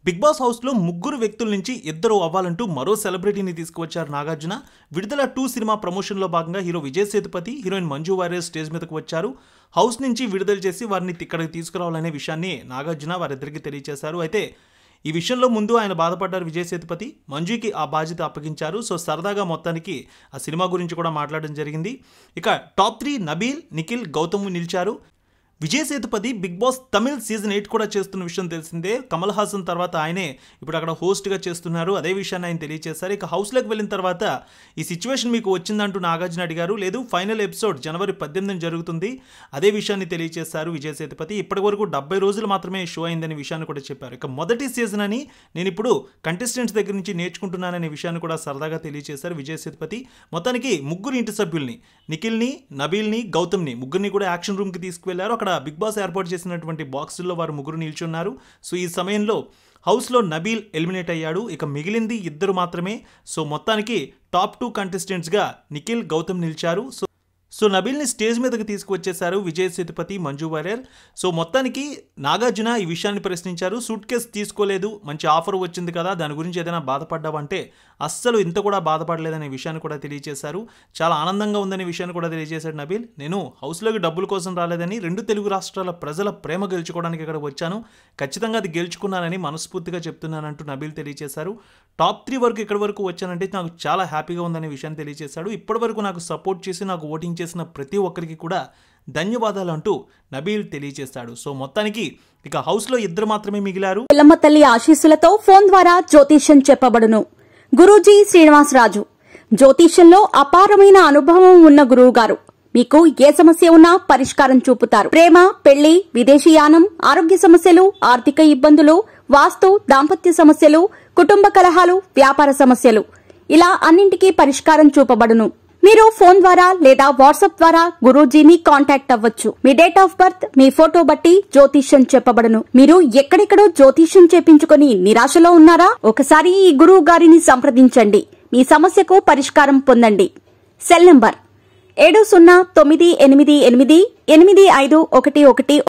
Big boss house లో ముగ్గురు వ్యక్తుల నుంచి ఇద్దరు అవ్వాలంటూ మరో సెలబ్రిటీని తీసుకువచ్చారు నాగార్జున. విడుదల 2 సినిమా ప్రమోషన్ లో భాగంగా hero Vijay Sethupathi, heroine Manju Warrier stage మీదకు వచ్చారు. హౌస్ నుంచి విడుదల చేసి వారిని ఇక్కడికి తీసుకురావాలనే విషయాన్ని నాగార్జున వారిద్దరికి తెలియజేశారు. అయితే ఈ విషయంలో ముందు ఆయన బాధపడ్డారు విజయ్ సేతుపతి. మంజుకి ఆ బాధ్యత అప్పగించారు. సో సరదాగా మొత్తానికి ఆ సినిమా గురించి కూడా మాట్లాడడం జరిగింది. ఇక టాప్ 3 నబీల్, నిఖిల్, గౌతమ్ నిలిచారు. Vijay Sethupathi Bigg Boss Tamil season 8 కూడా చేస్తున్న విషయం తెలిసిందే. కమల్ హాసన్ తర్వాత ఆయనే ఇప్పుడు అక్కడ హోస్ట్గా చేస్తున్నారు. అదే విషయాన్ని ఆయన తెలియజేశారు. ఇక హౌస్లోకి వెళ్ళిన తర్వాత ఈ సిచ్యువేషన్ మీకు వచ్చిందంటూ నాగార్జున అడిగారు. లేదు, ఫైనల్ ఎపిసోడ్ జనవరి 18 జరుగుతుంది. అదే విషయాన్ని తెలియజేశారు విజయ్ సేతుపతి. ఇప్పటి వరకు 70 రోజులు మాత్రమే షో అయిందనే విషయాన్ని కూడా చెప్పారు. ఇక మొదటి సీజన్ అని నేను ఇప్పుడు కంటెస్టెంట్స్ దగ్గర నుంచి నేర్చుకుంటున్నాననే విషయాన్ని కూడా సరదాగా తెలియజేశారు విజయ్ సేతుపతి. మొత్తానికి ముగ్గురు ఇంటి సభ్యుల్ని, నిఖిల్ని, నబీల్ని, గౌతమ్ని ముగ్గురిని కూడా యాక్షన్ రూమ్కి తీసుకువెళ్లారు. అక్కడ బిగ్ బాస్ ఏర్పాటు చేసినటువంటి బాక్సుల్లో వారు ముగ్గురు నిల్చున్నారు. సో ఈ సమయంలో హౌస్లో నబీల్ ఎలిమినేట్ అయ్యాడు. ఇక మిగిలింది ఇద్దరు మాత్రమే. సో మొత్తానికి టాప్ 2 కంటెస్టెంట్స్గా నిఖిల్, గౌతమ్ నిలిచారు. సో నబీల్ని స్టేజ్ మీదకి తీసుకువచ్చేశారు విజయ్ సేతుపతి, మంజు వారియర్. సో మొత్తానికి నాగార్జున ఈ విషయాన్ని ప్రశ్నించారు. సూట్ కేసు తీసుకోలేదు, మంచి ఆఫర్ వచ్చింది కదా, దాని గురించి ఏదైనా బాధపడ్డావంటే అస్సలు ఇంత కూడా బాధపడలేదనే విషయాన్ని కూడా తెలియజేశారు. చాలా ఆనందంగా ఉందనే విషయాన్ని కూడా తెలియజేశాడు నబీల్. నేను హౌస్లోకి డబ్బుల కోసం రాలేదని 2 తెలుగు రాష్ట్రాల ప్రజల ప్రేమ గెలుచుకోవడానికి ఇక్కడ వచ్చాను. ఖచ్చితంగా అది గెలుచుకున్నానని మనస్ఫూర్తిగా చెప్తున్నానంటూ నబీల్ తెలియజేశారు. టాప్ 3 వరకు ఇక్కడి వరకు వచ్చానంటే నాకు చాలా హ్యాపీగా ఉందనే విషయాన్ని తెలియజేశాడు. ఇప్పటి వరకు నాకు సపోర్ట్ చేసి నాకు ఓటింగ్ చేసిన ప్రతి ఒక్కరికి కూడా ధన్యవాదాలు అంటూ నబీల్ తెలియజేశాడు. సో మొత్తానికి ఇక హౌస్ లో ఇద్దరు మాత్రమే మిగిలారు. ఎల్లమ్మ తల్లి ఆశీస్సులతో ఫోన్ ద్వారా జ్యోతిష్యం చెప్పబడును. గురూజీ శ్రీనివాసరాజు జ్యోతిష్యంలో అపారమైన అనుభవం ఉన్న గురువు గారు మీకు ఏ సమస్య ఉన్నా పరిష్కారం చూపుతారు. ప్రేమ, పెళ్లి, విదేశీయానం, ఆరోగ్య సమస్యలు, ఆర్థిక ఇబ్బందులు, వాస్తు, దాంపత్య సమస్యలు, కుటుంబ కలహాలు, వ్యాపార సమస్యలు, ఇలా అన్నింటికీ పరిష్కారం చూపబడును. మీరు ఫోన్ ద్వారా లేదా వాట్సాప్ ద్వారా గురూజీని కాంటాక్ట్ అవ్వచ్చు. మీ డేట్ ఆఫ్ బర్త్, మీ ఫోటో బట్టి జ్యోతిష్యం చెప్పబడును. మీరు ఎక్కడెక్కడో జ్యోతిష్యం చేపించుకుని నిరాశలో ఉన్నారా? ఒకసారి ఈ గురువు గారిని సంప్రదించండి. మీ సమస్యకు పరిష్కారం పొందండి. Cell number 7098888511